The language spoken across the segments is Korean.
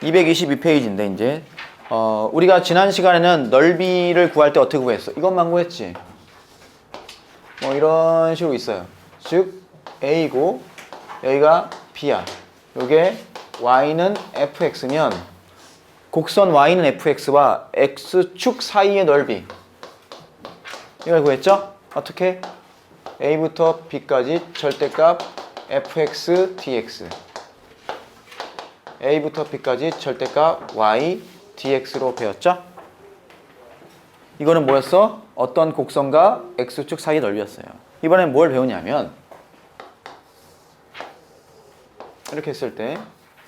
222페이지인데 이제 우리가 지난 시간에는 넓이를 구할 때 어떻게 구했어? 이것만 구했지. 뭐 이런 식으로 있어요. 즉 A고 여기가 B야. 요게 Y는 fx면 곡선 Y는 fx와 x축 사이의 넓이 이걸 구했죠? 어떻게? A부터 B까지 절대값 fx dx A부터 B까지 절대값 y dx로 배웠죠? 이거는 뭐였어? 어떤 곡선과 x축 사이의 넓이였어요. 이번엔 뭘 배우냐면 이렇게 했을 때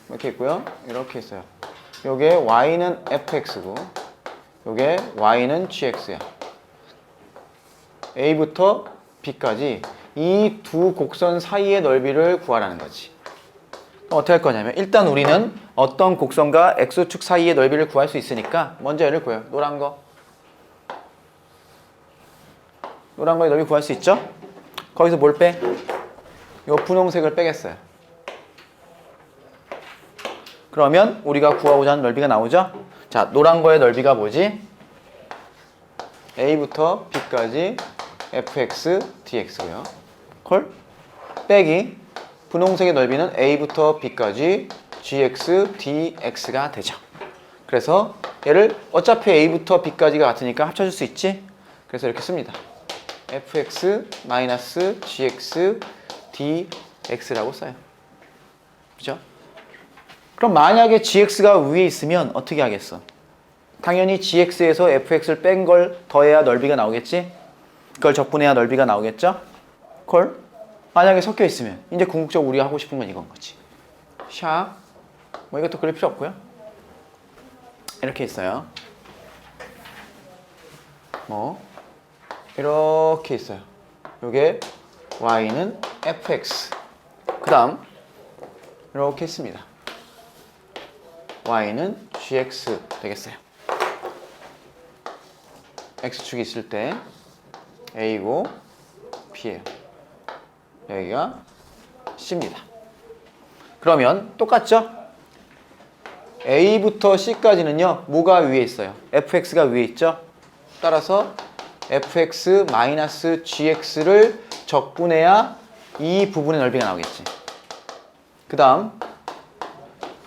이렇게 있고요. 이렇게 있어요. 요게 y는 fx고 요게 y는 gx야. A부터 B까지 이 두 곡선 사이의 넓이를 구하라는 거지. 어떻게 할 거냐면 일단 우리는 어떤 곡선과 x축 사이의 넓이를 구할 수 있으니까 먼저 얘를 구해요. 노란 거. 노란 거의 넓이 구할 수 있죠? 거기서 뭘 빼? 요 분홍색을 빼겠어요. 그러면 우리가 구하고자 하는 넓이가 나오죠? 자, 노란 거의 넓이가 뭐지? A부터 B까지 fx dx고요. 콜? 빼기 분홍색의 넓이는 A부터 B까지 gx dx가 되죠. 그래서 얘를 어차피 A부터 B까지가 같으니까 합쳐줄 수 있지? 그래서 이렇게 씁니다. fx gx dx라고 써요. 그죠? 그럼 만약에 gx가 위에 있으면 어떻게 하겠어? 당연히 gx에서 fx를 뺀 걸 더해야 넓이가 나오겠지? 그걸 적분해야 넓이가 나오겠죠? 콜? 만약에 섞여 있으면 이제 궁극적으로 우리가 하고 싶은 건 이건 거지. 샥. 뭐 이것도 그릴 필요 없고요. 이렇게 있어요. 뭐 이렇게 있어요. 요게 y는 fx. 그 다음 이렇게 있습니다. y는 gx 되겠어요. x축이 있을 때 a고 b예요. 여기가 c입니다. 그러면 똑같죠? a부터 c까지는요. 뭐가 위에 있어요? fx가 위에 있죠? 따라서 fx-gx를 적분해야 이 부분의 넓이가 나오겠지. 그 다음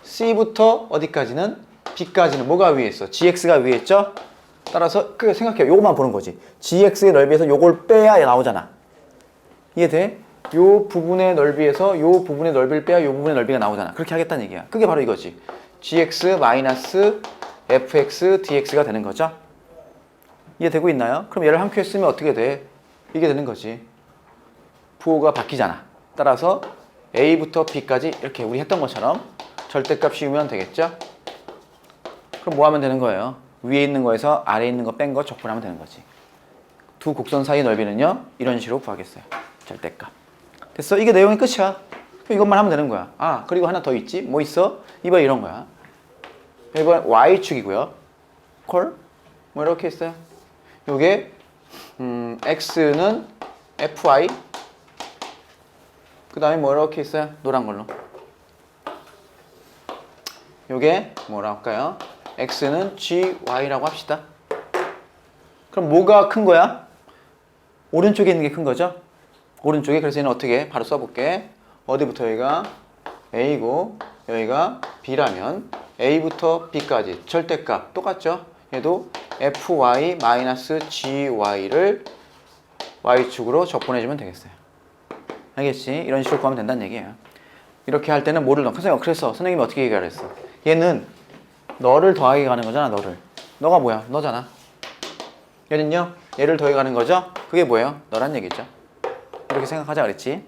C부터 어디까지는? B까지는 뭐가 위에 있어? GX가 위에 있죠? 따라서 생각해요. 요것만 보는 거지. GX의 넓이에서 요걸 빼야 나오잖아. 이해돼? 요 부분의 넓이에서 요 부분의 넓이를 빼야 요 부분의 넓이가 나오잖아. 그렇게 하겠다는 얘기야. 그게 바로 이거지. GX-fx dx가 되는 거죠. 이해되고 있나요? 그럼 얘를 한 큐에 쓰면 어떻게 돼? 이게 되는 거지. 부호가 바뀌잖아. 따라서 A부터 B까지 이렇게 우리 했던 것처럼 절대값 씌우면 되겠죠? 그럼 뭐 하면 되는 거예요? 위에 있는 거에서 아래에 있는 거 뺀 거 적분하면 되는 거지. 두 곡선 사이 넓이는요, 이런 식으로 구하겠어요. 절대값. 됐어? 이게 내용이 끝이야. 그럼 이것만 하면 되는 거야. 아, 그리고 하나 더 있지? 뭐 있어? 이번 이런 거야. 이번 Y축이고요. 콜? 뭐 이렇게 있어요. 요게 X는 FY. 그 다음에 뭐 이렇게 있어요? 노란 걸로. 요게 뭐라 할까요? X는 GY라고 합시다. 그럼 뭐가 큰 거야? 오른쪽에 있는 게 큰 거죠? 오른쪽에. 그래서 얘는 어떻게? 바로 써볼게. 어디부터 여기가 A고 여기가 B라면 A부터 B까지 절대값 똑같죠? 얘도 FY-GY를 Y축으로 적분해주면 되겠어요. 알겠지? 이런 식으로 구하면 된다는 얘기예요. 이렇게 할 때는 뭐를 넣어? 그래서 선생님이 어떻게 얘기를 했어? 얘는 너를 더하게 가는 거잖아. 너를. 너가 뭐야? 너잖아. 얘는요? 얘를 더해 가는 거죠? 그게 뭐예요? 너란 얘기죠. 이렇게 생각하자 그랬지.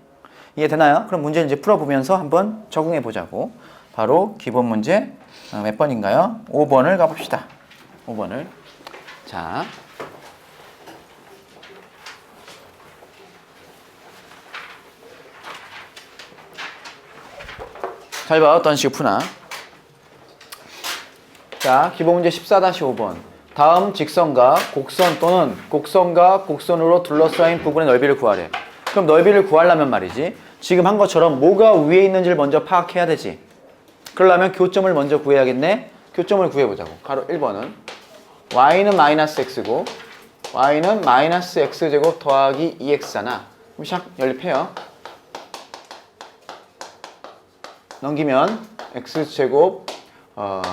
이해되나요? 그럼 문제를 이제 풀어보면서 한번 적응해 보자고. 바로 기본 문제 몇 번인가요? 5번을 가봅시다. 5번을. 자. 잘 봐. 어떤 식으로 푸나. 자, 기본 문제 14-5번. 다음 직선과 곡선 또는 곡선과 곡선으로 둘러싸인 부분의 넓이를 구하래. 그럼 넓이를 구하려면 말이지. 지금 한 것처럼 뭐가 위에 있는지를 먼저 파악해야 되지. 그러려면 교점을 먼저 구해야겠네. 교점을 구해보자고. 가로 1번은 y는 마이너스 x고 y는 마이너스 x제곱 더하기 2x잖아. 그럼 샥 연립해요. 넘기면 x제곱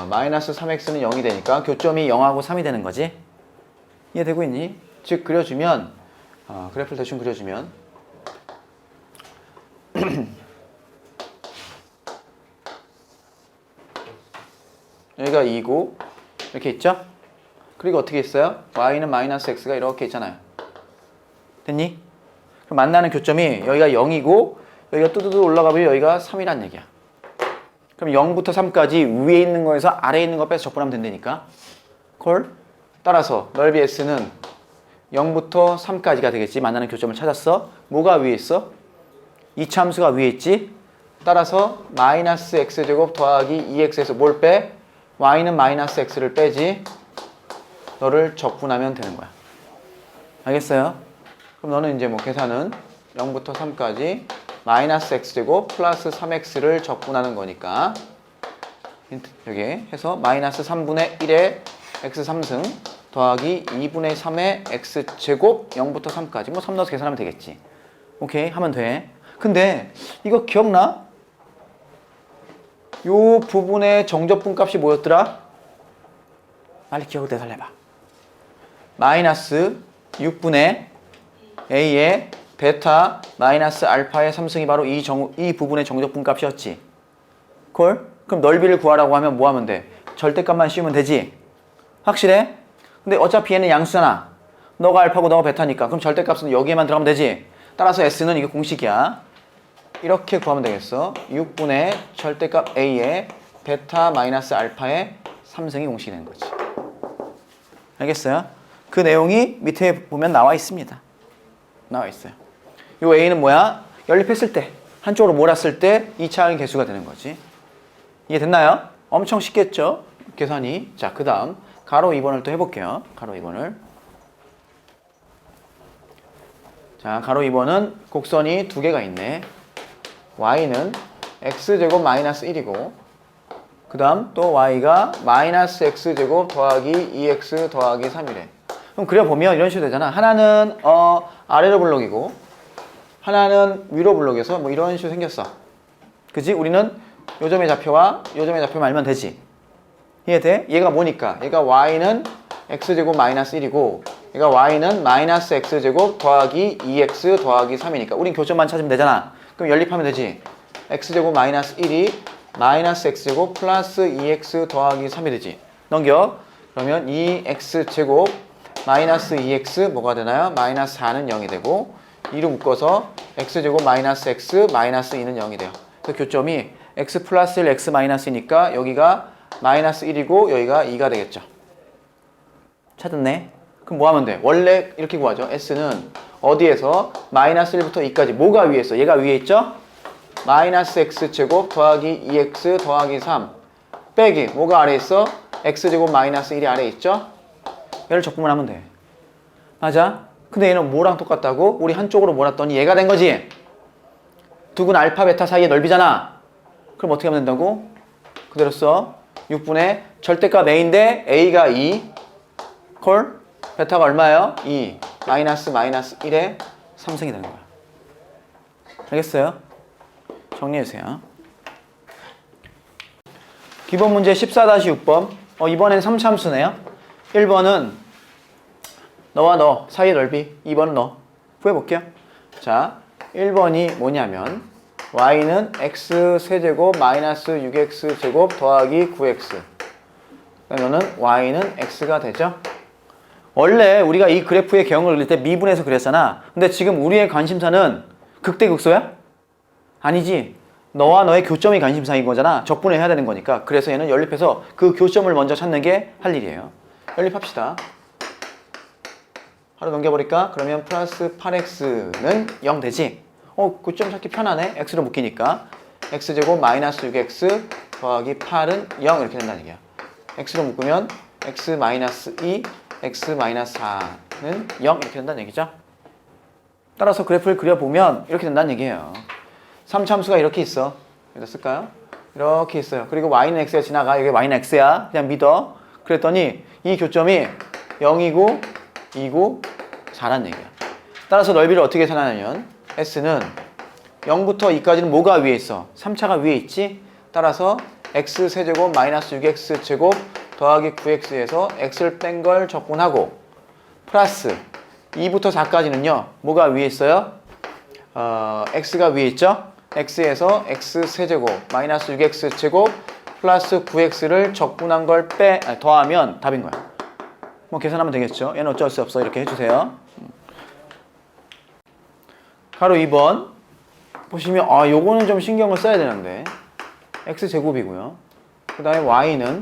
마이너스 3x는 0이 되니까 교점이 0하고 3이 되는 거지. 이해되고 있니? 즉 그려주면 그래프를 대충 그려주면 여기가 2고 이렇게 있죠? 그리고 어떻게 있어요? y는 마이너스 x가 이렇게 있잖아요. 됐니? 그럼 만나는 교점이 여기가 0이고 여기가 뚜두두 올라가면 여기가 3이란 얘기야. 그럼 0부터 3까지 위에 있는 거에서 아래에 있는 거 빼서 적분하면 된다니까. 콜? 따라서 넓이 S는 0부터 3까지가 되겠지. 만나는 교점을 찾았어. 뭐가 위에 있어? 이차함수가 위에 있지. 따라서 마이너스 x제곱 더하기 2x에서 뭘 빼? y는 마이너스 x를 빼지. 너를 적분하면 되는 거야. 알겠어요? 그럼 너는 이제 뭐 계산은 0부터 3까지 마이너스 x제곱 플러스 3x를 적분하는 거니까 여기 해서 마이너스 3분의 1의 x 3승 더하기 2분의 3의 x제곱 0부터 3까지 뭐 3 넣어서 계산하면 되겠지. 오케이 하면 돼. 근데 이거 기억나? 요 부분의 정적분 값이 뭐였더라? 빨리 기억을 되살려봐. 마이너스 6분의 a의 베타 마이너스 알파의 3승이 바로 이 부분의 정적분 값이었지. 콜? 그럼 넓이를 구하라고 하면 뭐 하면 돼? 절대값만 씌우면 되지. 확실해? 근데 어차피 얘는 양수잖아. 너가 알파고 너가 베타니까. 그럼 절대값은 여기에만 들어가면 되지. 따라서 S는 이게 공식이야. 이렇게 구하면 되겠어. 6분의 절대값 A의 베타 마이너스 알파의 3승이 공식이 되는 거지. 알겠어요? 그 내용이 밑에 보면 나와 있습니다. 나와 있어요. 요 A는 뭐야? 연립했을 때, 한쪽으로 몰았을 때 2차항의 개수가 되는 거지. 이해됐나요? 엄청 쉽겠죠? 계산이. 자, 그 다음 가로 2번을 또 해볼게요. 가로 2번을. 자, 가로 2번은 곡선이 두 개가 있네. y는 x제곱 마이너스 1이고 그 다음 또 y가 마이너스 x제곱 더하기 2x 더하기 3이래. 그럼 그려보면 이런 식으로 되잖아. 하나는 아래로 블록이고 하나는 위로 블록에서 뭐 이런 식으로 생겼어. 그지? 우리는 요 점의 좌표와 요 점의 좌표만 알면 되지. 이해돼? 얘가 뭐니까? 얘가 y는 x제곱 마이너스 1이고 얘가 y는 마이너스 x제곱 더하기 2x 더하기 3이니까 우린 교점만 찾으면 되잖아. 그럼 연립하면 되지. x제곱 마이너스 1이 마이너스 x제곱 플러스 2x 더하기 3이 되지. 넘겨. 그러면 2x제곱 마이너스 2x 뭐가 되나요? 마이너스 4는 0이 되고 2로 묶어서 x제곱 마이너스 x 마이너스 2는 0이 돼요. 그 교점이 x 플러스 1 x 마이너스니까 여기가 마이너스 1이고 여기가 2가 되겠죠. 찾았네. 그럼 뭐 하면 돼? 원래 이렇게 구하죠. S는 어디에서 마이너스 1부터 2까지 뭐가 위에 있어? 얘가 위에 있죠? 마이너스 x제곱 더하기 2x 더하기 3 빼기 뭐가 아래에 있어? x제곱 마이너스 1이 아래에 있죠? 얘를 적분만 하면 돼. 맞아? 근데 얘는 뭐랑 똑같다고? 우리 한쪽으로 몰았더니 얘가 된 거지? 두근 알파 베타 사이의 넓이잖아. 그럼 어떻게 하면 된다고? 그대로 써. 6분의 절대값 a인데 a가 2 콜 베타가 얼마예요? 2 마이너스 1에 3승이 되는 거야. 알겠어요? 정리해주세요. 기본 문제 14-6번 이번엔 3차함수네요. 1번은 너와 너 사이의 넓이 2번은 너 구해볼게요. 자 1번이 뭐냐면 y는 x 세제곱 마이너스 6x 제곱 더하기 9x 그러면은 y는 x가 되죠. 원래 우리가 이 그래프의 개형을 그릴 때 미분해서 그렸잖아. 근데 지금 우리의 관심사는 극대극소야? 아니지. 너와 너의 교점이 관심사인 거잖아. 적분을 해야 되는 거니까. 그래서 얘는 연립해서 그 교점을 먼저 찾는 게 할 일이에요. 연립합시다. 하루 넘겨버릴까? 그러면 플러스 8x는 0 되지? 교점 찾기 편하네. x로 묶이니까. x제곱 마이너스 6x 더하기 8은 0 이렇게 된다는 얘기야. x로 묶으면 x 마이너스 2 x 마이너스 4는 0 이렇게 된다는 얘기죠. 따라서 그래프를 그려보면 이렇게 된다는 얘기예요. 3차함수가 이렇게 있어. 여기다 쓸까요? 이렇게 있어요. 그리고 y는 x가 지나가. 여기 y는 x야. 그냥 믿어. 그랬더니 이 교점이 0이고 2고 4란 얘기야. 따라서 넓이를 어떻게 계산하냐면 s는 0부터 2까지는 뭐가 위에 있어? 3차가 위에 있지? 따라서 x세제곱 마이너스 6x제곱 더하기 9x에서 x를 뺀 걸 적분하고 플러스 2부터 4까지는요. 뭐가 위에 있어요? x가 위에 있죠? x에서 x세제곱 마이너스 6x제곱 플러스 9x를 적분한 걸 더하면 답인 거야. 뭐 계산하면 되겠죠? 얘는 어쩔 수 없어. 이렇게 해주세요. 가로 2번 보시면 요거는 좀 신경을 써야 되는데 x제곱이고요. 그 다음에 y는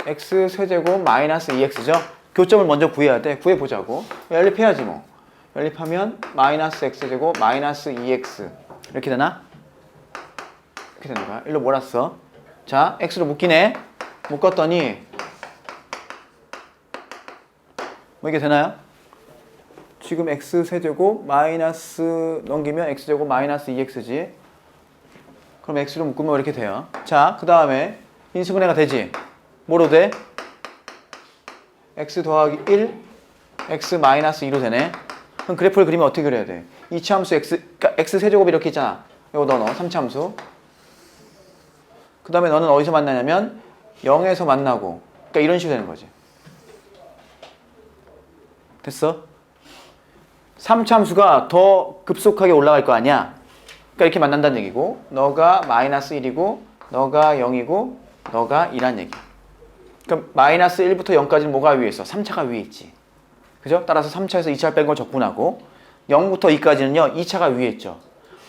x세제곱 마이너스 2x죠? 교점을 먼저 구해야 돼. 구해보자고. 연립해야지 뭐. 연립하면 마이너스 x제곱 마이너스 2x 이렇게 되나? 이렇게 되는 거야. 일로 몰았어. 자, x로 묶이네. 묶었더니 뭐 이게 되나요? 지금 x세제곱 마이너스 넘기면 x제곱 마이너스 2x지. 그럼 x로 묶으면 이렇게 돼요. 자, 그 다음에 인수분해가 되지. 뭐로 돼? x 더하기 1, x 마이너스 2로 되네. 그럼 그래프를 그리면 어떻게 그려야 돼? 2차 함수 그러니까 x세제곱이 이렇게 있잖아. 이거 넣어. 3차 함수. 그 다음에 너는 어디서 만나냐면 0에서 만나고. 그러니까 이런 식으로 되는 거지. 됐어? 3차 함수가 더 급속하게 올라갈 거 아니야? 그러니까 이렇게 만난다는 얘기고 너가 마이너스 1이고 너가 0이고 너가 2란 얘기야. 그러니까 마이너스 1부터 0까지는 뭐가 위에 있어? 3차가 위에 있지. 그죠? 따라서 3차에서 2차를 뺀 걸 적분하고 0부터 2까지는요 2차가 위에 있죠.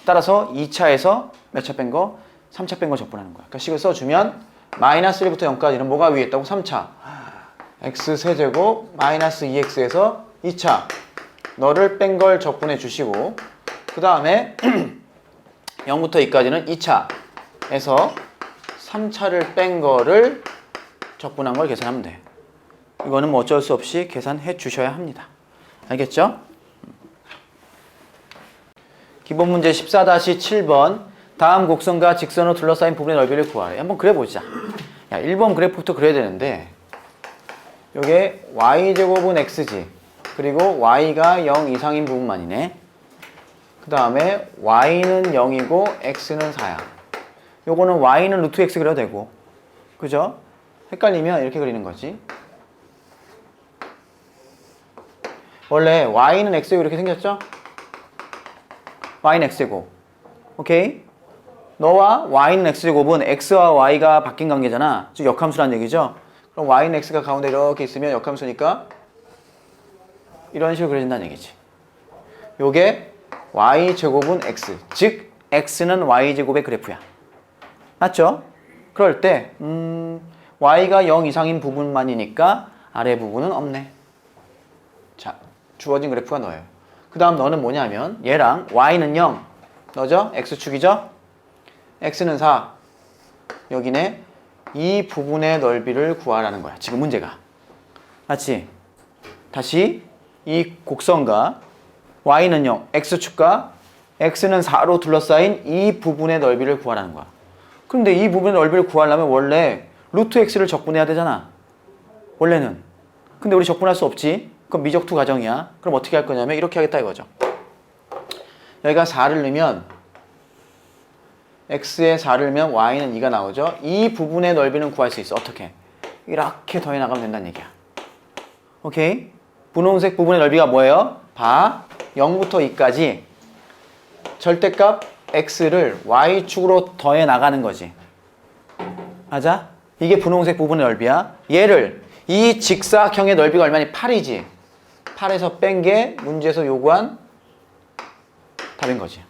따라서 2차에서 몇 차 뺀 거? 3차 뺀 걸 적분하는 거야. 그러니까 식을 써주면 마이너스 1부터 0까지는 뭐가 위에 있다고? 3차. x세제곱 마이너스 2x에서 2차. 너를 뺀 걸 적분해 주시고 그 다음에 0부터 2까지는 2차에서 3차를 뺀 거를 적분한 걸 계산하면 돼. 이거는 뭐 어쩔 수 없이 계산해 주셔야 합니다. 알겠죠? 기본 문제 14-7번 다음 곡선과 직선으로 둘러싸인 부분의 넓이를 구하래. 한번 그려보자. 야, 1번 그래프부터 그려야 되는데 요게 y제곱은 x지. 그리고 y가 0 이상인 부분만이네. 그 다음에 y는 0이고 x는 4야. 요거는 y는 루트 x 그려도 되고 그죠? 헷갈리면 이렇게 그리는 거지. 원래 y는 x제곱 이렇게 생겼죠? y는 x제곱. 오케이? 너와 y는 x제곱은 x와 y가 바뀐 관계잖아. 즉 역함수란 얘기죠? 그럼 y는 x가 가운데 이렇게 있으면 역함수니까 이런 식으로 그려진다는 얘기지. 요게 y제곱은 x. 즉 x는 y제곱의 그래프야. 맞죠? 그럴 때 y가 0 이상인 부분만이니까 아래 부분은 없네. 자, 주어진 그래프가 너예요. 그 다음 너는 뭐냐면 얘랑 y는 0 너죠? x축이죠? x는 4 여기네. 이 부분의 넓이를 구하라는 거야. 지금 문제가. 맞지? 다시 이 곡선과 y는 0, x축과 x는 4로 둘러싸인 이 부분의 넓이를 구하라는 거야. 근데 이 부분의 넓이를 구하려면 원래 루트 x를 적분해야 되잖아. 원래는. 근데 우리 적분할 수 없지. 그럼 미적투 가정이야. 그럼 어떻게 할 거냐면 이렇게 하겠다 이거죠. 여기가 4를 넣으면 x에 4를 넣으면 y는 2가 나오죠. 이 부분의 넓이는 구할 수 있어. 어떻게? 이렇게 더해 나가면 된다는 얘기야. 오케이? 분홍색 부분의 넓이가 뭐예요? 봐. 0부터 2까지 절대값 x를 y축으로 더해 나가는 거지. 맞아? 이게 분홍색 부분의 넓이야. 얘를 이 직사각형의 넓이가 얼마니? 8이지. 8에서 뺀 게 문제에서 요구한 답인 거지.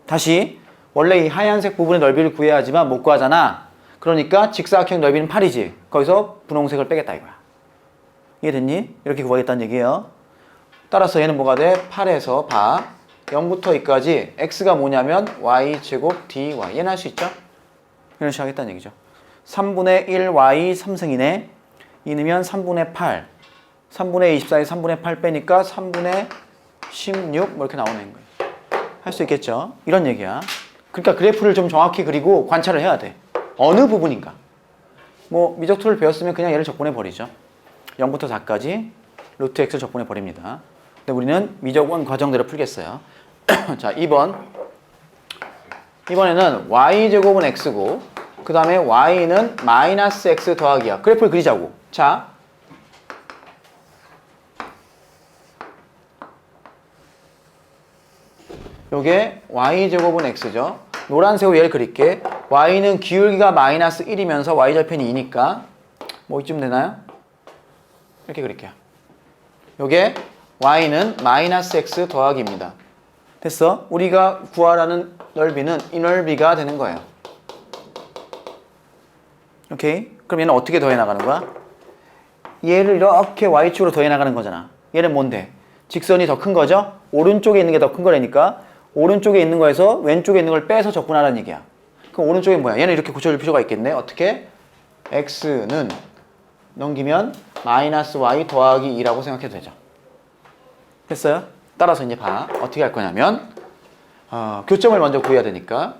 다시 원래 이 하얀색 부분의 넓이를 구해야 하지만 못 구하잖아. 그러니까 직사각형 넓이는 8이지. 거기서 분홍색을 빼겠다 이거야. 이해됐니? 이렇게 구하겠다는 얘기예요. 따라서 얘는 뭐가 돼? 8에서 봐. 0부터 2까지 x가 뭐냐면 y제곱 dy. 얘는 할 수 있죠? 이런 식으로 하겠다는 얘기죠. 3분의 1y 3승이네. 2 넣으면 3분의 8. 3분의 24에 3분의 8 빼니까 3분의 16 뭐 이렇게 나오는 거예요. 할 수 있겠죠? 이런 얘기야. 그러니까 그래프를 좀 정확히 그리고 관찰을 해야 돼. 어느 부분인가. 뭐 미적툴을 배웠으면 그냥 얘를 적분해 버리죠. 0부터 4까지 루트 x를 적분해 버립니다. 근데 우리는 미적원 과정대로 풀겠어요. 자, 2번. 이번에는 y제곱은 x고 그 다음에 y는 마이너스 x 더하기야. 그래프를 그리자고. 자, 요게 y제곱은 x죠. 노란색으로 얘를 그릴게. y는 기울기가 마이너스 1이면서 y절편이 2니까 뭐 이쯤 되나요? 이렇게 그릴게요. 요게 y는 마이너스 x 더하기입니다. 됐어? 우리가 구하라는 넓이는 이 넓이가 되는 거예요. 오케이? 그럼 얘는 어떻게 더해 나가는 거야? 얘를 이렇게 y축으로 더해 나가는 거잖아. 얘는 뭔데? 직선이 더 큰 거죠? 오른쪽에 있는 게 더 큰 거라니까 오른쪽에 있는 거에서 왼쪽에 있는 걸 빼서 적분하라는 얘기야. 그럼 오른쪽에 뭐야? 얘는 이렇게 고쳐줄 필요가 있겠네. 어떻게? x는 넘기면 마이너스 y 더하기 2라고 생각해도 되죠. 됐어요? 따라서 이제 봐. 어떻게 할 거냐면 교점을 먼저 구해야 되니까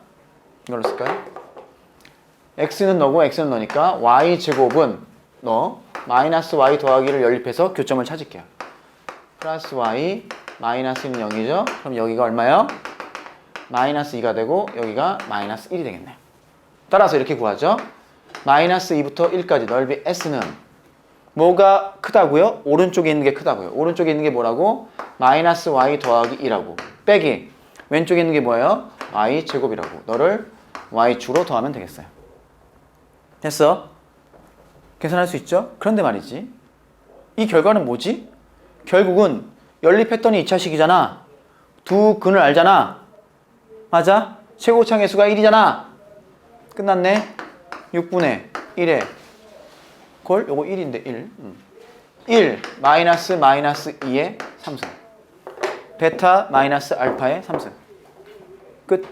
이걸로 쓸까요? x는 너고 x는 너니까 y제곱은 너 마이너스 y 더하기를 연립해서 교점을 찾을게요. 플러스 y 마이너스는 0이죠. 그럼 여기가 얼마요? 마이너스 2가 되고 여기가 마이너스 1이 되겠네요. 따라서 이렇게 구하죠. 마이너스 2부터 1까지 넓이 S는 뭐가 크다고요? 오른쪽에 있는 게 크다고요. 오른쪽에 있는 게 뭐라고? 마이너스 y 더하기 2라고. 빼기 왼쪽에 있는 게 뭐예요? y 제곱이라고. 너를 y축으로 더하면 되겠어요. 됐어? 계산할 수 있죠? 그런데 말이지. 이 결과는 뭐지? 결국은 연립했더니 2차식이잖아. 두 근을 알잖아. 맞아? 최고차의 수가 1이잖아. 끝났네. 6분의 1에 콜? 요거 1인데 1. 1 마이너스 마이너스 2의 3승. 베타 마이너스 알파의 3승. 끝.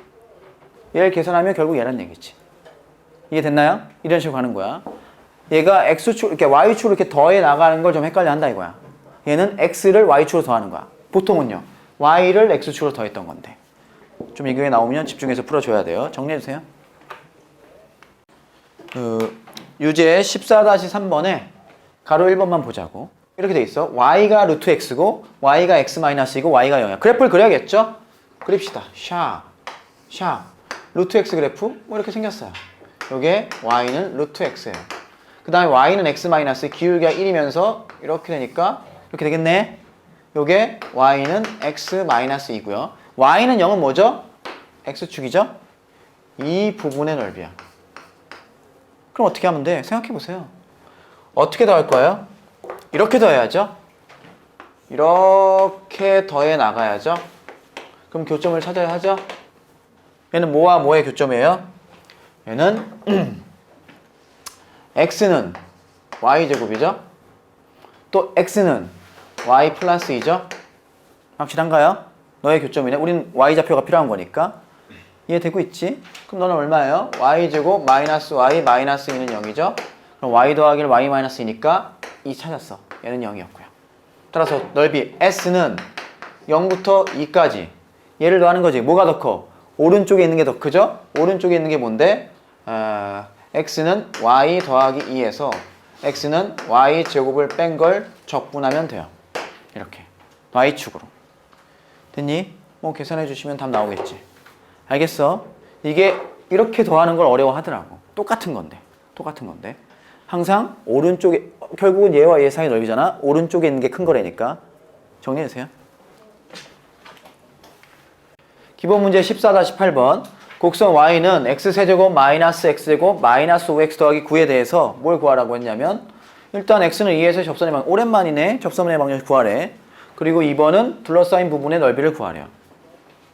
얘를 계산하면 결국 얘란 얘기지. 이해 됐나요? 이런 식으로 가는 거야. 얘가 x축, 이렇게 y축으로 이렇게 더해 나가는 걸 좀 헷갈려 한다 이거야. 얘는 x를 y축으로 더하는 거야. 보통은요. y를 x축으로 더했던 건데. 좀 이게 나오면 집중해서 풀어줘야 돼요. 정리해주세요. 유제 14-3번에 가로 1번만 보자고. 이렇게 돼 있어. y가 루트 x고 y가 x-2고 y가 0이야. 그래프를 그려야겠죠? 그립시다. 샤. 루트 x 그래프 뭐 이렇게 생겼어요. 요게 y는 루트 x예요. 그 다음에 y는 x- 기울기가 1이면서 이렇게 되니까 이렇게 되겠네. 요게 y는 x-2고요. y는 0은 뭐죠? x축이죠? 이 부분의 넓이야. 그럼 어떻게 하면 돼? 생각해보세요. 어떻게 더할 거예요? 이렇게 더해야죠? 이렇게 더해 나가야죠? 그럼 교점을 찾아야 하죠? 얘는 뭐와 뭐의 교점이에요? 얘는 x는 y제곱이죠? 또 x는 y 플러스 2죠? 확실한가요? 너의 교점이네. 우린 y좌표가 필요한 거니까. 이해되고 있지? 그럼 너는 얼마예요? y제곱 마이너스 y 마이너스 2는 0이죠? 그럼 y 더하기를 y 마이너스 2니까 2 찾았어. 얘는 0이었고요. 따라서 넓이 S는 0부터 2까지 얘를 더하는 거지. 뭐가 더 커? 오른쪽에 있는 게 더 크죠? 오른쪽에 있는 게 뭔데? x는 y 더하기 2에서 x는 y 제곱을 뺀 걸 적분하면 돼요. 이렇게 y축으로. 됐니? 뭐 계산해 주시면 답 나오겠지. 알겠어? 이게 이렇게 더하는 걸 어려워하더라고. 똑같은 건데. 항상 오른쪽에, 결국은 얘와 얘 사이 넓이잖아. 오른쪽에 있는 게 큰 거라니까. 정리해주세요. 기본 문제 14-8번. 곡선 y는 x세제곱 마이너스 x제곱 마이너스 5x 더하기 9에 대해서 뭘 구하라고 했냐면 일단 x는 2에서 접선의 방정, 오랜만이네. 접선의 방정식 구하래. 그리고 2번은 둘러싸인 부분의 넓이를 구하래요.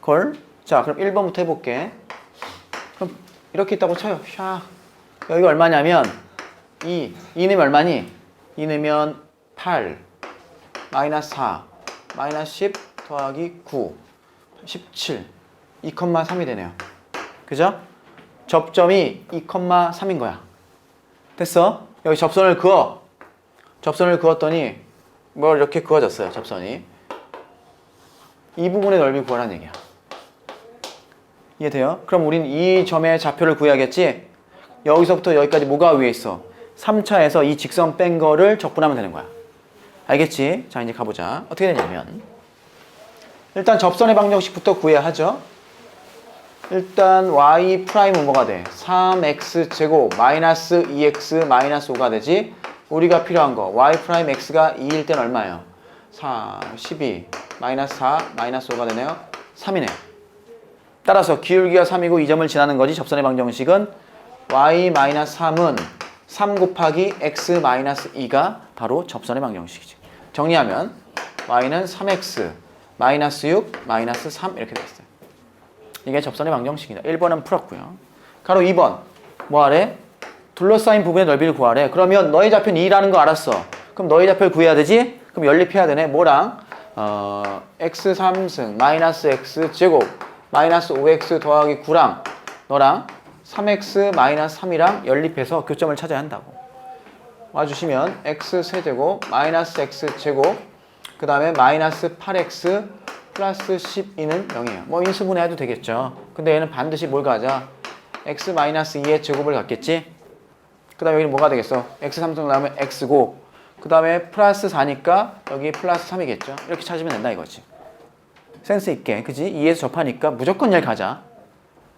걸. 자, 그럼 1번부터 해볼게. 그럼 이렇게 있다고 쳐요. 샤. 여기가 얼마냐면 2 넣으면 얼마니? 2 넣으면 8 마이너스 4 마이너스 10 더하기 9 17 2,3이 되네요. 그죠? 접점이 2,3인 거야. 됐어? 여기 접선을 그어. 접선을 그었더니 뭘 이렇게 그어졌어요. 접선이. 이 부분의 넓이 구하라는 얘기야. 이해돼요? 그럼 우린 이 점의 좌표를 구해야겠지? 여기서부터 여기까지 뭐가 위에 있어? 3차에서 이 직선 뺀 거를 적분하면 되는 거야. 알겠지? 자, 이제 가보자. 어떻게 되냐면 일단 접선의 방정식부터 구해야 하죠. 일단 y 프라임은 뭐가 돼? 3x 제곱 마이너스 2x 마이너스 5가 되지. 우리가 필요한 거 y 프라임 x가 2일 땐 얼마예요? 4, 12, 마이너스 4, 마이너스 5가 되네요. 3이네요. 따라서 기울기가 3이고 이 점을 지나는 거지. 접선의 방정식은 y 마이너스 3은 3 곱하기 x 마이너스 2가 바로 접선의 방정식이지. 정리하면 y는 3x 마이너스 6 마이너스 3 이렇게 됐어요. 이게 접선의 방정식이다. 1번은 풀었고요. 가로 2번 뭐 하래? 둘러싸인 부분의 넓이를 구하래. 그러면 너의 좌표는 2라는 거 알았어. 그럼 너의 좌표를 구해야 되지? 그럼 연립해야 되네. 뭐랑? x 3승 마이너스 x 제곱 마이너스 5x 더하기 9랑 너랑 3x 마이너스 3이랑 연립해서 교점을 찾아야 한다고. 와주시면 x 세제곱 마이너스 x 제곱 그 다음에 마이너스 8x 플러스 12는 0이에요. 뭐 인수분해해도 되겠죠. 근데 얘는 반드시 뭘 가자? x 마이너스 2의 제곱을 갖겠지? 그 다음에 여기는 뭐가 되겠어? x 3승 나오면 x고 그 다음에 플러스 4니까 여기 플러스 3이겠죠. 이렇게 찾으면 된다 이거지. 센스 있게, 그지? 2에서 접하니까 무조건 얘를 가자.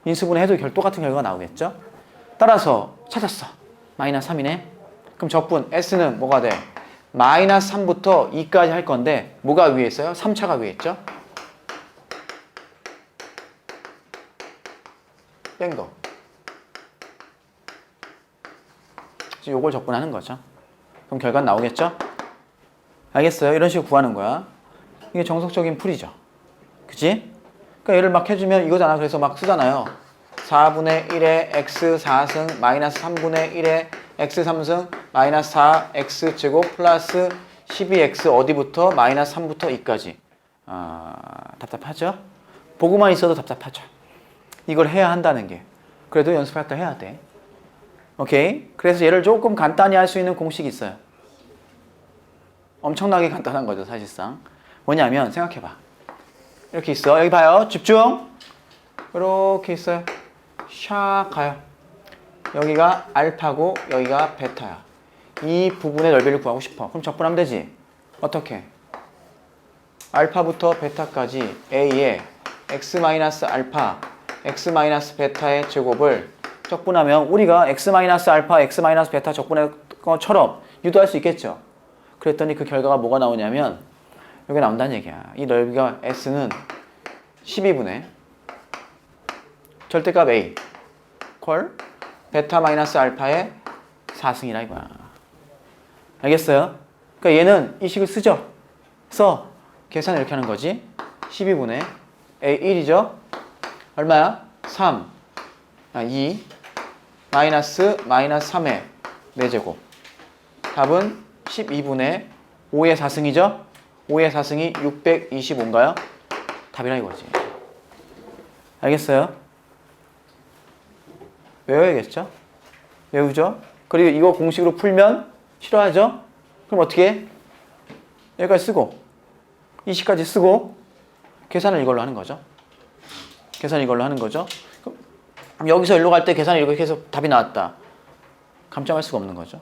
인수분해 해도 똑같은 결과가 나오겠죠? 따라서 찾았어. 마이너스 3이네. 그럼 적분 S는 뭐가 돼? 마이너스 3부터 2까지 할 건데 뭐가 위에 있어요? 3차가 위에 있죠? 뺀 거. 지금 요걸 적분하는 거죠. 그럼 결과는 나오겠죠? 알겠어요? 이런 식으로 구하는 거야. 이게 정석적인 풀이죠. 그치? 그러니까 얘를 막 해주면 이거잖아. 그래서 막 쓰잖아요. 4분의 1에 x 4승 마이너스 3분의 1에 x 3승 마이너스 4x 제곱 플러스 12x 어디부터? 마이너스 3부터 2까지. 답답하죠? 보고만 있어도 답답하죠. 이걸 해야 한다는 게. 그래도 연습할 때 해야 돼. 오케이? 그래서 얘를 조금 간단히 할 수 있는 공식이 있어요. 엄청나게 간단한 거죠, 사실상. 뭐냐면 생각해봐. 이렇게 있어. 여기 봐요. 집중. 이렇게 있어요. 샥 가요. 여기가 알파고 여기가 베타야. 이 부분의 넓이를 구하고 싶어. 그럼 적분하면 되지. 어떻게? 알파부터 베타까지 A의 x-알파, x-베타의 제곱을 적분하면 우리가 x-알파, x-베타 적분한 것처럼 유도할 수 있겠죠. 그랬더니 그 결과가 뭐가 나오냐면 여기 나온다는 얘기야. 이 넓이가 S는 12분의 절대값 A 콜 베타 마이너스 알파의 4승이라 이거야. 알겠어요? 그러니까 얘는 이 식을 쓰죠. 써. 계산을 이렇게 하는 거지. 12분의 A 1이죠. 얼마야? 3 2 마이너스 3의 4제곱. 답은 12분의 5의 4승이죠. 5의 4승이 625인가요? 답이라 이거지. 알겠어요? 외워야겠죠? 외우죠? 그리고 이거 공식으로 풀면 싫어하죠? 그럼 어떻게 해? 여기까지 쓰고 이 식까지 쓰고 계산을 이걸로 하는 거죠. 계산을 이걸로 하는 거죠. 그럼 여기서 일로 갈 때 계산을 이렇게 해서 답이 나왔다. 감점할 수가 없는 거죠.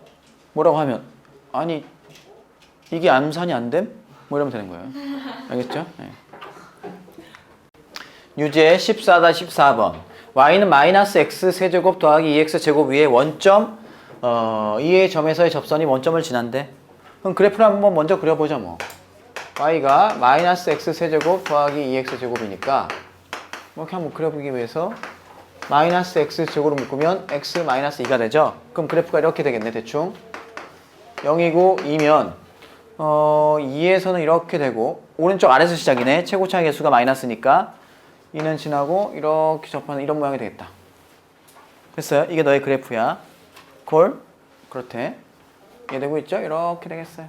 뭐라고 하면 아니 이게 암산이 안 됨? 뭐 이러면 되는 거예요. 알겠죠? 네. 유제 14-14번 y는 마이너스 x 세제곱 더하기 2x 제곱 위에 원점 2의 점에서의 접선이 원점을 지난대. 그럼 그래프를 한번 먼저 그려보자 뭐. y가 마이너스 x 세제곱 더하기 2x 제곱이니까 이렇게 한번 그려보기 위해서 마이너스 x 제곱으로 묶으면 x 마이너스 2가 되죠. 그럼 그래프가 이렇게 되겠네 대충. 0이고 2면 2에서는 이렇게 되고 오른쪽 아래에서 시작이네. 최고차의 개수가 마이너스니까 2는 지나고 이렇게 접하는 이런 모양이 되겠다. 됐어요? 이게 너의 그래프야. 콜? 그렇대. 이해되고 있죠? 이렇게 되겠어요.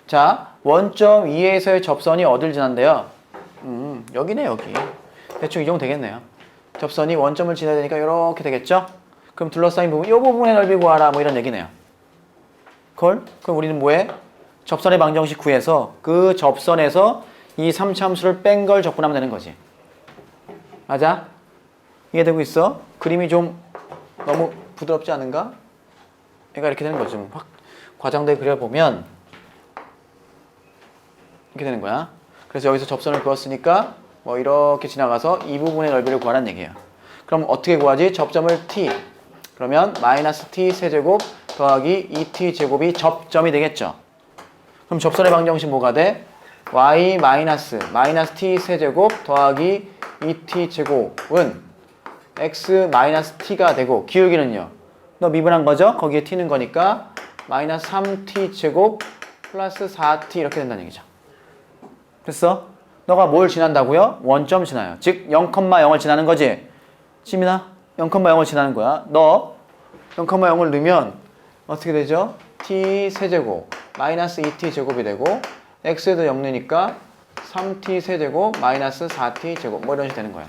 자, 원점 2에서의 접선이 어딜 지난대요? 여기네 여기. 대충 이 정도 되겠네요. 접선이 원점을 지나야 되니까 이렇게 되겠죠? 그럼 둘러싸인 부분, 이 부분의 넓이 구하라 뭐 이런 얘기네요. 콜? 그럼 우리는 뭐해? 접선의 방정식 구해서 그 접선에서 이 3차 함수를 뺀 걸 적분하면 되는 거지. 맞아? 이해되고 있어? 그림이 좀 너무 부드럽지 않은가? 얘가 이렇게 되는 거죠. 확 과장되게 그려보면 이렇게 되는 거야. 그래서 여기서 접선을 그었으니까 뭐 이렇게 지나가서 이 부분의 넓이를 구하라는 얘기예요. 그럼 어떻게 구하지? 접점을 t. 그러면 마이너스 t 세제곱 더하기 2t 제곱이 접점이 되겠죠. 그럼 접선의 방정식 뭐가 돼? y 마이너스 t 세제곱 더하기 2t 제곱은 x 마이너스 t가 되고 기울기는요. 너 미분한 거죠? 거기에 t는 거니까 마이너스 3t 제곱 플러스 4t 이렇게 된다는 얘기죠. 됐어? 너가 뭘 지난다고요? 원점 지나요. 즉 0,0을 지나는 거지. 지민아 0,0을 지나는 거야. 너 0,0을 넣으면 어떻게 되죠? t 세제곱 마이너스 2t 제곱이 되고 x에도 0 넣으니까 3t 세제곱 마이너스 4t 제곱 뭐 이런 식이 되는 거야.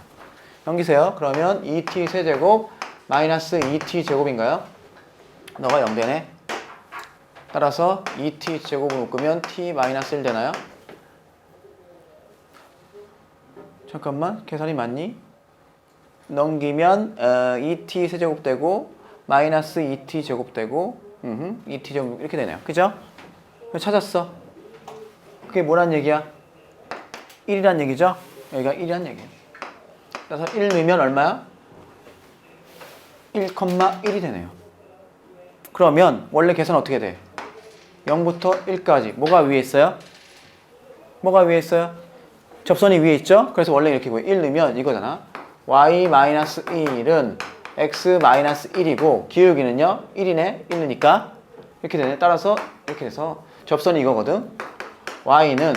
넘기세요. 그러면 2t 세제곱 마이너스 2t 제곱인가요? 너가 0 되네. 따라서 2t 제곱을 묶으면 t 마이너스 1 되나요? 잠깐만 계산이 맞니? 넘기면 2t 세제곱 되고 마이너스 2t 제곱 되고 2t 제곱 이렇게 되네요. 그죠? 찾았어. 그게 뭐란 얘기야? 1이란 얘기죠? 여기가 1이란 얘기예요. 그래서 1 넣으면 얼마야? 1,1이 되네요. 그러면 원래 계산 어떻게 돼? 0부터 1까지 뭐가 위에 있어요? 뭐가 위에 있어요? 접선이 위에 있죠? 그래서 원래 이렇게 구해. 1 넣으면 이거잖아. y-1은 x-1이고 기울기는요 1이네. 1 넣으니까 이렇게 되네. 따라서 이렇게 돼서 접선이 이거거든. y는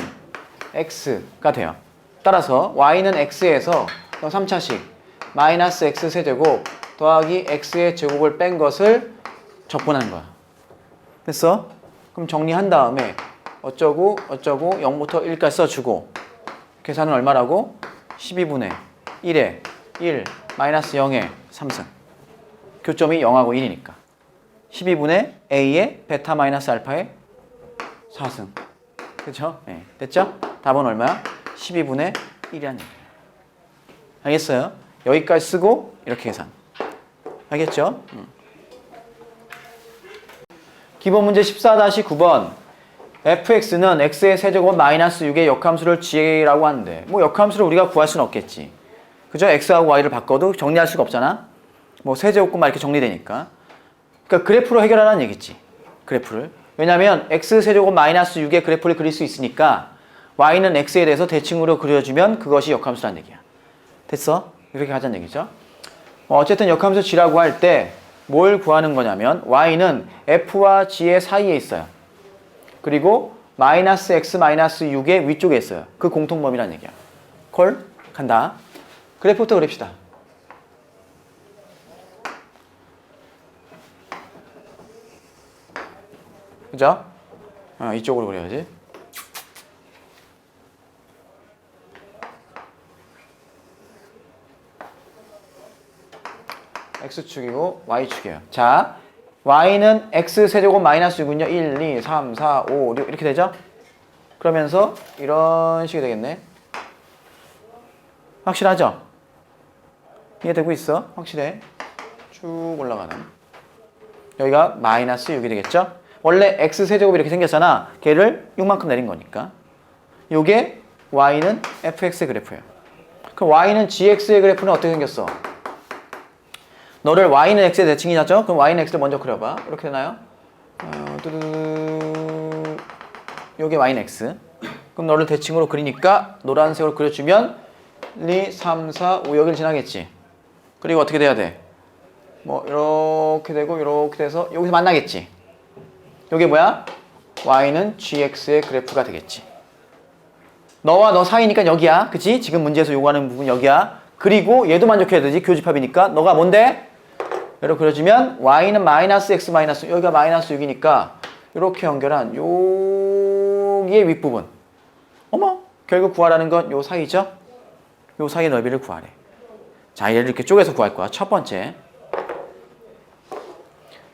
x가 돼요. 따라서 y는 x에서 3차식 마이너스 x 세제곱 더하기 x의 제곱을 뺀 것을 적분하는 거야. 됐어? 그럼 정리한 다음에 어쩌고 0부터 1까지 써주고 계산은 얼마라고? 12분의 1에 1 마이너스 0에 3승. 교점이 0하고 1이니까 12분의 a에 베타 마이너스 알파에 4승. 그쵸? 네. 됐죠? 답은 얼마야? 12분의 1이라는 얘기예요. 알겠어요? 여기까지 쓰고 이렇게 계산. 알겠죠? 기본 문제 14-9번. fx는 x의 세제곱 마이너스 6의 역함수를 g라고 하는데 뭐 역함수를 우리가 구할 수는 없겠지. 그죠? x하고 y를 바꿔도 정리할 수가 없잖아. 뭐 세제곱만 이렇게 정리되니까. 그러니까 그래프로 해결하라는 얘기지. 그래프를. 왜냐면 x 세제곱 마이너스 6의 그래프를 그릴 수 있으니까 y는 x에 대해서 대칭으로 그려주면 그것이 역함수라는 얘기야. 됐어? 이렇게 하자는 얘기죠. 어쨌든 역함수 g라고 할 때 뭘 구하는 거냐면 y는 f와 g의 사이에 있어요. 그리고 마이너스 x 마이너스 6의 위쪽에 있어요. 그 공통범위라는 얘기야. 콜? 간다. 그래프부터 그립시다. 그죠? 이쪽으로 그려야지. x축이고 y축이에요. 자, y는 x세제곱 마이너스 6은요. 1, 2, 3, 4, 5, 6 이렇게 되죠? 그러면서 이런 식이 되겠네. 확실하죠? 이해되고 있어? 확실해? 쭉 올라가는. 여기가 마이너스 6이 되겠죠? 원래 x세제곱이 이렇게 생겼잖아. 걔를 6만큼 내린 거니까. 요게 y는 fx의 그래프예요. 그럼 y는 gx의 그래프는 어떻게 생겼어? 너를 y는 x의 대칭이죠? 그럼 y는 x를 먼저 그려봐. 이렇게 되나요? 요게 y는 x. 그럼 너를 대칭으로 그리니까 노란색으로 그려주면 1, 2, 3, 4, 5 여기를 지나겠지. 그리고 어떻게 돼야 돼? 뭐 이렇게 되고 이렇게 돼서 여기서 만나겠지. 요게 뭐야? y는 gx의 그래프가 되겠지. 너와 너 사이니까 여기야. 그치? 지금 문제에서 요구하는 부분 여기야. 그리고 얘도 만족해야 되지. 교집합이니까. 너가 뭔데? 이렇게 그려주면 y는 마이너스 x 마이너스 여기가 마이너스 6이니까 이렇게 연결한 여기의 윗부분. 어머? 결국 구하라는 건 요 사이죠? 요 사이의 넓이를 구하래. 자, 얘를 이렇게 쪼개서 구할 거야. 첫 번째.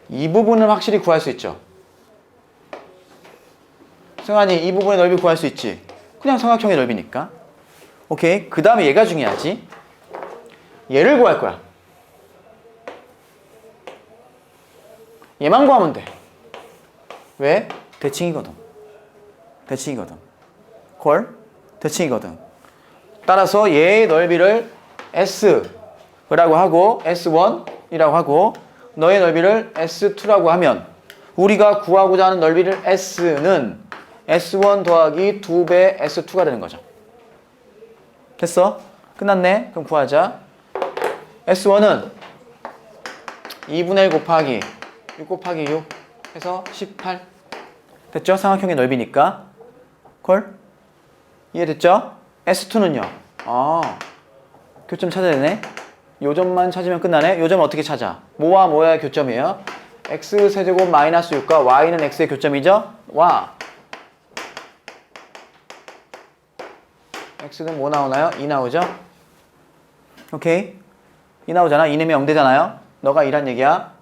이 부분은 확실히 구할 수 있죠. 승환이 이 부분의 넓이 구할 수 있지. 그냥 삼각형의 넓이니까. 오케이. 그 다음에 얘가 중요하지. 얘를 구할 거야. 얘만 구하면 돼. 왜? 대칭이거든. 대칭이거든. 콜? 대칭이거든. 따라서 얘의 넓이를 S라고 하고 S1이라고 하고 너의 넓이를 S2라고 하면 우리가 구하고자 하는 넓이를 S는 S1 더하기 2배 S2가 되는 거죠. 됐어? 끝났네? 그럼 구하자. S1은 2분의 1 곱하기 6 곱하기 6 해서 18. 됐죠? 삼각형의 넓이니까. 콜? 이해됐죠? S2는요? 교점 찾아야 되네. 요점만 찾으면 끝나네. 요점 어떻게 찾아? 뭐와 뭐의 교점이에요? X세제곱 마이너스 6과 Y는 X의 교점이죠? 와. X는 뭐 나오나요? 2 나오죠? 오케이? 2 나오잖아. 2 내면 0 되잖아요. 너가 2란 얘기야.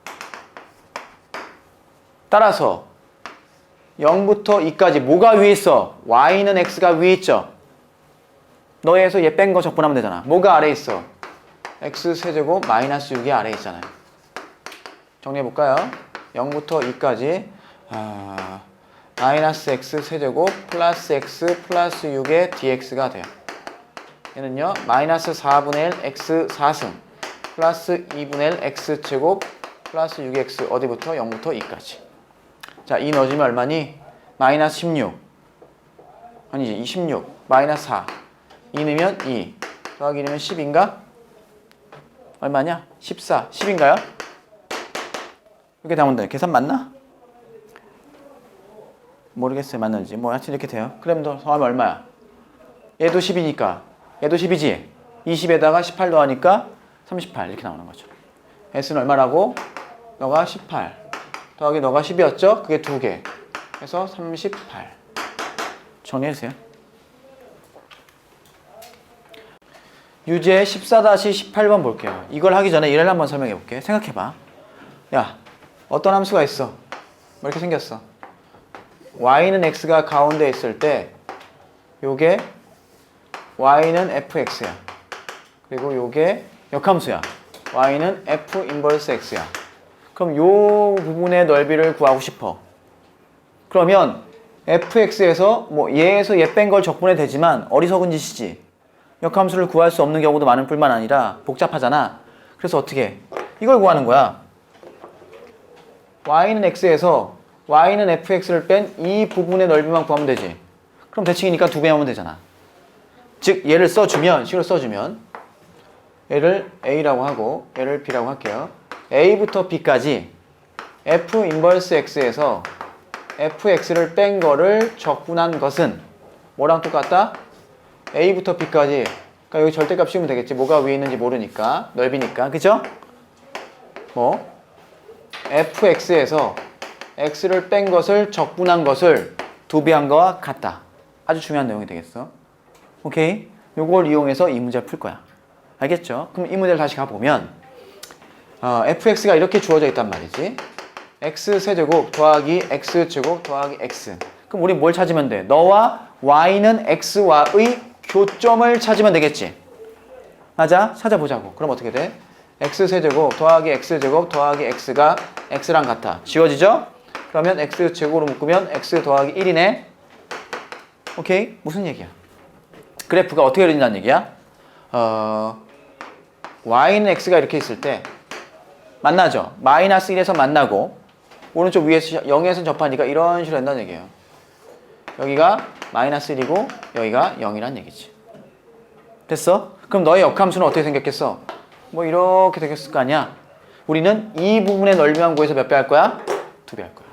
따라서 0부터 2까지 뭐가 위에 있어? Y는 X가 위에 있죠? 너에서 얘 뺀 거 적분하면 되잖아. 뭐가 아래에 있어? X세제곱 마이너스 6이 아래에 있잖아요. 정리해볼까요? 0부터 2까지 마이너스 X세제곱 플러스 X 플러스 6의 dx가 돼요. 얘는요 마이너스 4분의 1 X 4승 플러스 2분의 1 X제곱 플러스 6X 어디부터? 0부터 2까지. 자, 2 넣어주면 얼마니? 마이너스 16 아니지 26 마이너스 4 2 넣으면 2 더하기 2 넣으면 10인가? 얼마냐? 14 10인가요? 이렇게 나오면 돼. 계산 맞나? 모르겠어요. 맞는지. 뭐 하여튼 이렇게 돼요. 그럼 더하면 얼마야? 얘도 10이니까 얘도 10이지? 20에다가 18 더하니까 38 이렇게 나오는 거죠. S는 얼마라고? 너가 18 더하기 너가 10이었죠? 그게 2개 해서 38 정리해주세요. 유제 14-18번 볼게요. 이걸 하기 전에 이를 한번 설명해 볼게. 생각해봐. 야, 어떤 함수가 있어? 뭐 이렇게 생겼어. y는 x가 가운데 있을 때 요게 y는 fx야. 그리고 요게 역함수야. y는 f 인버스 x야. 그럼 요 부분의 넓이를 구하고 싶어. 그러면 fx에서 뭐 얘에서 얘 뺀 걸 적분해 되지만 어리석은 짓이지. 역함수를 구할 수 없는 경우도 많을 뿐만 아니라 복잡하잖아. 그래서 어떻게 해? 이걸 구하는 거야. y는 x에서 y는 fx를 뺀 이 부분의 넓이만 구하면 되지. 그럼 대칭이니까 2배 하면 되잖아. 즉 얘를 써주면 식으로 써주면 얘를 a라고 하고 얘를 b라고 할게요. a부터 b까지 f 인버스 x에서 fx를 뺀 거를 적분한 것은 뭐랑 똑같다? a부터 b까지. 그러니까 여기 절대값 씌우면 되겠지. 뭐가 위에 있는지 모르니까. 넓이니까. 그죠? 뭐 fx에서 x를 뺀 것을 적분한 것을 2배 한 거와 같다. 아주 중요한 내용이 되겠어. 오케이? 요걸 이용해서 이 문제를 풀 거야. 알겠죠? 그럼 이 문제를 다시 가보면 fx가 이렇게 주어져 있단 말이지. x세제곱 더하기 x제곱 더하기 x. 그럼 우리 뭘 찾으면 돼? 너와 y는 x와의 교점을 찾으면 되겠지. 맞아? 찾아보자고. 그럼 어떻게 돼? x세제곱 더하기 x제곱 더하기 x가 x랑 같아. 지워지죠? 그러면 x제곱으로 묶으면 x 더하기 1이네. 오케이? 무슨 얘기야? 그래프가 어떻게 그려진다는 얘기야? y는 x가 이렇게 있을 때 만나죠? 마이너스 1에서 만나고 오른쪽 위에서 0에서 접하니까 이런 식으로 된다는 얘기예요. 여기가 마이너스 1이고 여기가 0이란 얘기지. 됐어? 그럼 너의 역함수는 어떻게 생겼겠어? 뭐 이렇게 되겠을 거 아니야? 우리는 이 부분의 넓이만 구해서 몇 배 할 거야? 2배 할 거야.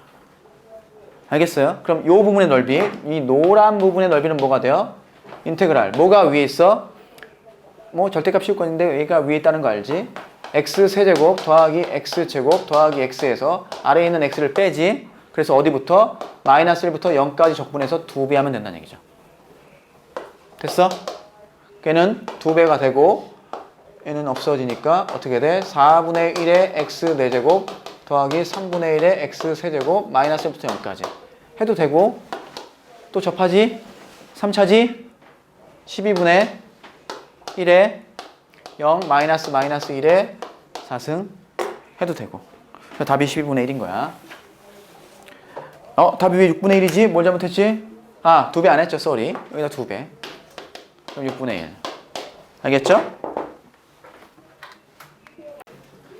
알겠어요? 그럼 이 부분의 넓이, 이 노란 부분의 넓이는 뭐가 돼요? 인테그랄. 뭐가 위에 있어? 뭐 절대값 씌울 건데 여기가 위에 있다는 거 알지? x세제곱 더하기 x제곱 더하기 x에서 아래에 있는 x를 빼지. 그래서 어디부터? 마이너스 1부터 0까지 적분해서 2배 하면 된다는 얘기죠. 됐어? 걔는 2배가 되고 얘는 없어지니까 어떻게 돼? 4분의 1의 x 4제곱 더하기 3분의 1의 x 세제곱 마이너스 1부터 0까지 해도 되고 또 접하지? 3차지? 12분의 1의 0 마이너스 1의 4승 해도 되고 그래서 답이 12분의 1인 거야. 답이 왜 6분의 1이지? 뭘 잘못했지? 2배 안 했죠, 쏘리. 여기다 2배. 그럼 6분의 1. 알겠죠?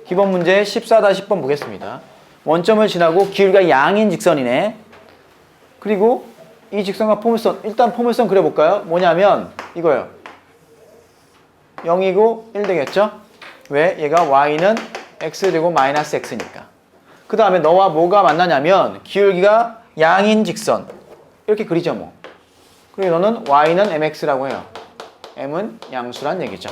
기본 문제 14-10번 보겠습니다. 원점을 지나고 기울기가 양인 직선이네. 그리고 이 직선과 포물선, 일단 포물선 그려볼까요? 뭐냐면 이거예요. 0이고 1 되겠죠? 왜? 얘가 y는 x제곱 마이너스 x니까. 그 다음에 너와 뭐가 만나냐면 기울기가 양인 직선. 이렇게 그리죠 뭐. 그리고 너는 y는 mx라고 해요. m은 양수란 얘기죠.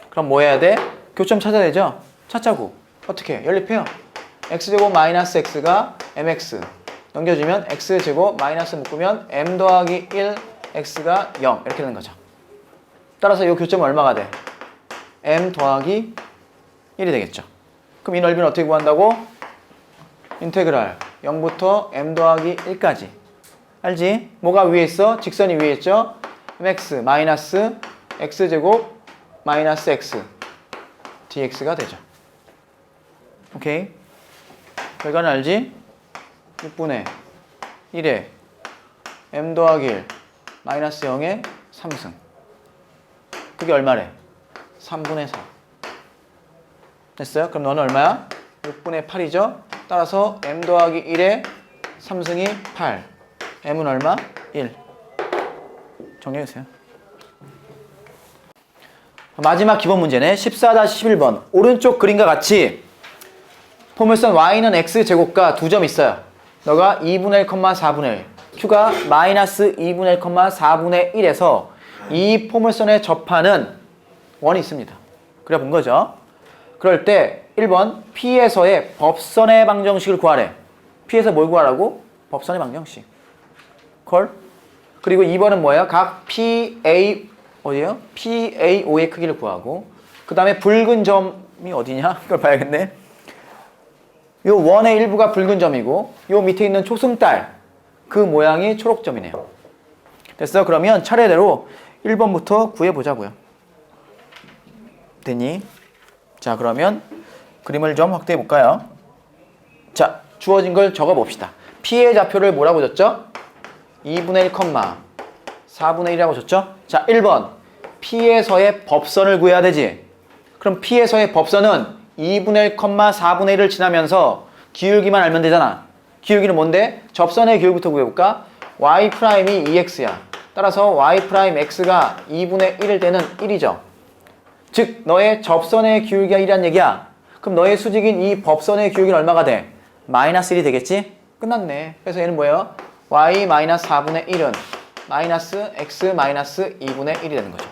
그럼 뭐 해야 돼? 교점 찾아야 되죠? 찾자고. 어떻게? 연립해요. x제곱 마이너스 x가 mx. 넘겨주면 x제곱 마이너스 묶으면 m 더하기 1 x가 0 이렇게 되는 거죠. 따라서 이 교점은 얼마가 돼? m 더하기 1이 되겠죠. 그럼 이 넓이는 어떻게 구한다고? 인테그랄 0부터 m 더하기 1까지. 알지? 뭐가 위에 있어? 직선이 위에 있죠? mx 마이너스 x제곱 마이너스 x dx가 되죠. 오케이? 결과는 알지? 6분의 1에 m 더하기 1 마이너스 0에 3승. 그게 얼마래? 3분의 4. 됐어요? 그럼 너는 얼마야? 6분의 8이죠? 따라서 m 더하기 1에 3승이 8. m은 얼마? 1. 정리해주세요. 마지막 기본 문제네. 14-11번. 오른쪽 그림과 같이 포물선 y는 x제곱과 두 점 있어요. 너가 2분의 1, 4분의 1. q가 마이너스 2분의 1, 4분의 1에서 이 포물선에 접하는 원이 있습니다. 그려본 거죠. 그럴 때 1번 P에서의 법선의 방정식을 구하래. P에서 뭘 구하라고? 법선의 방정식. 콜? 그리고 2번은 뭐예요? 각 PA 어디예요? PAO의 크기를 구하고 그 다음에 붉은 점이 어디냐? 그걸 봐야겠네. 요 원의 일부가 붉은 점이고 요 밑에 있는 초승달 그 모양이 초록점이네요. 됐어? 그러면 차례대로 1번부터 구해보자고요. 됐니? 자, 그러면 그림을 좀 확대해 볼까요? 자, 주어진 걸 적어봅시다. P의 좌표를 뭐라고 줬죠? 2분의 1, 4분의 1이라고 줬죠? 자, 1번 P에서의 법선을 구해야 되지. 그럼 P에서의 법선은 2분의 1, 4분의 1을 지나면서 기울기만 알면 되잖아. 기울기는 뭔데? 접선의 기울기부터 구해볼까? Y'이 2x야. 따라서 Y'x가 2분의 1일 때는 1이죠. 즉 너의 접선의 기울기가 1이란 얘기야. 그럼 너의 수직인 이 법선의 기울기는 얼마가 돼? 마이너스 1이 되겠지? 끝났네. 그래서 얘는 뭐예요? y 마이너스 4분의 1은 마이너스 x 마이너스 2분의 1이 되는 거죠.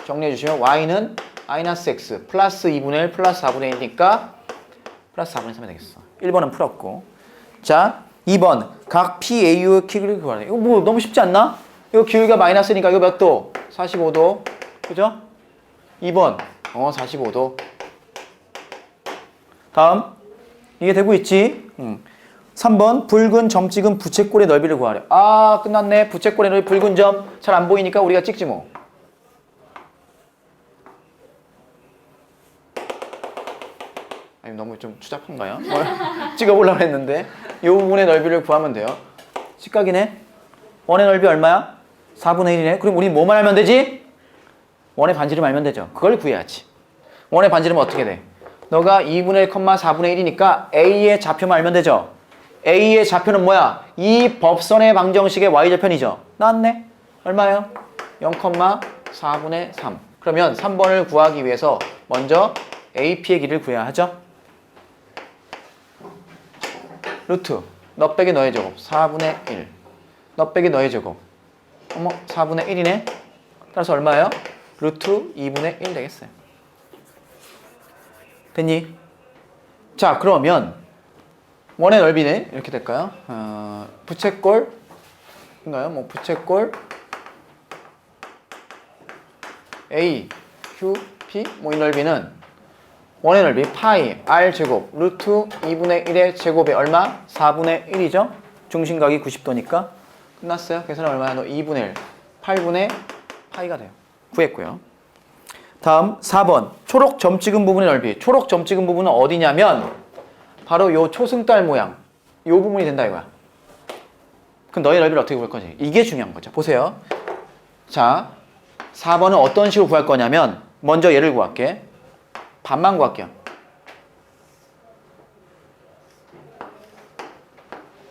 정리해 주시면 y는 마이너스 x 플러스 2분의 1 플러스 4분의 1이니까 플러스 4분의 3이 되겠어. 1번은 풀었고. 자, 2번 각 PAU의 키를 구하래. 이거 뭐 너무 쉽지 않나? 이거 기울기가 마이너스니까 이거 몇 도? 45도. 그죠? 2번 45도. 다음 이게 되고 있지? 3번 붉은 점 찍은 부채꼴의 넓이를 구하래. 아, 끝났네. 부채꼴의 넓이 붉은 점 잘 안 보이니까 우리가 찍지 뭐. 아니 너무 좀 추잡한가요? 찍어보려고 했는데 이 부분의 넓이를 구하면 돼요. 직각이네. 원의 넓이 얼마야? 4분의 1이네. 그럼 우리 뭐만 알면 되지? 원의 반지름 알면 되죠. 그걸 구해야지. 원의 반지름은 어떻게 돼? 너가 2분의 1, 4분의 1이니까 A의 좌표만 알면 되죠. A의 좌표는 뭐야? 이 법선의 방정식의 Y절편이죠. 나왔네. 얼마예요? 0,4분의 3. 그러면 3번을 구하기 위해서 먼저 AP의 길이를 구해야 하죠. 루트 너 빼기 너의 제곱 4분의 1 너 빼기 너의 제곱 어머 4분의 1이네. 따라서 얼마예요? 루트 2분의 1 되겠어요. 됐니? 자, 그러면 원의 넓이는 이렇게 될까요? 부채꼴인가요? 뭐 부채꼴 A, Q, P 뭐 이 넓이는 원의 넓이 파이 R 제곱 루트 2분의 1의 제곱에 얼마? 4분의 1이죠? 중심각이 90도니까 끝났어요. 계산은 얼마야? 너 2분의 1 8분의 파이가 돼요. 구했고요. 다음 4번 초록 점 찍은 부분의 넓이. 초록 점 찍은 부분은 어디냐면 바로 요 초승달 모양 요 부분이 된다 이거야. 그럼 너의 넓이를 어떻게 구할 거지? 이게 중요한 거죠. 보세요. 자, 4번은 어떤 식으로 구할 거냐면 먼저 얘를 구할게. 반만 구할게요.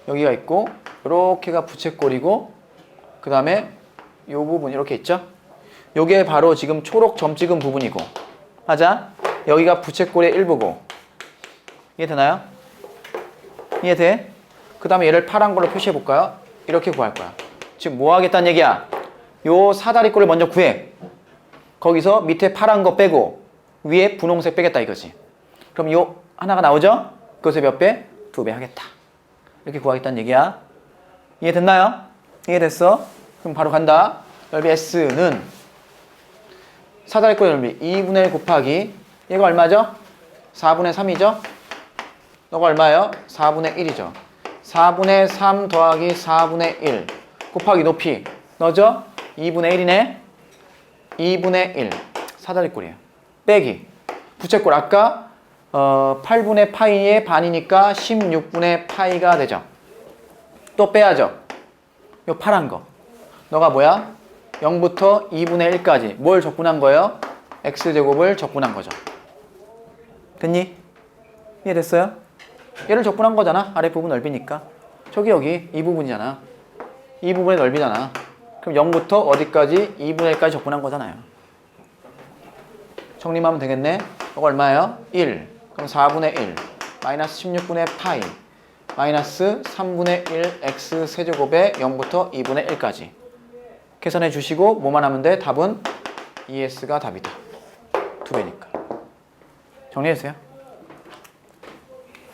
여기가 있고 이렇게가 부채꼴이고 그 다음에 요 부분 이렇게 있죠? 요게 바로 지금 초록 점 찍은 부분이고 하자. 여기가 부채꼴의 일부고 이해되나요? 이해돼? 그 다음에 얘를 파란 걸로 표시해 볼까요? 이렇게 구할 거야. 지금 뭐 하겠다는 얘기야? 요 사다리꼴을 먼저 구해. 거기서 밑에 파란 거 빼고 위에 분홍색 빼겠다 이거지. 그럼 요 하나가 나오죠? 그것의 몇 배? 2배 하겠다. 이렇게 구하겠다는 얘기야. 이해됐나요? 이해됐어? 그럼 바로 간다. 넓이 S는 사다리꼴 넓이 2분의 1 곱하기 얘가 얼마죠? 4분의 3이죠? 너가 얼마예요? 4분의 1이죠. 4분의 3 더하기 4분의 1 곱하기 높이 너죠? 2분의 1이네. 2분의 1 사다리꼴이에요. 빼기 부채꼴 아까 8분의 파이의 반이니까 16분의 파이가 되죠. 또 빼야죠. 요 파란 거 너가 뭐야? 0부터 2분의 1까지 뭘 적분한 거예요? x제곱을 적분한 거죠. 됐니? 이해됐어요? 얘를 적분한 거잖아. 아랫부분 넓이니까. 저기 여기 이 부분이잖아. 이 부분의 넓이잖아. 그럼 0부터 어디까지? 2분의 1까지 적분한 거잖아요. 정리하면 되겠네. 이거 얼마예요? 1. 그럼 4분의 1 마이너스 16분의 파이 마이너스 3분의 1 x 세제곱에 0부터 2분의 1까지 계산해 주시고 뭐만 하면 돼? 답은 ES가 답이다. 2배니까. 정리해주세요.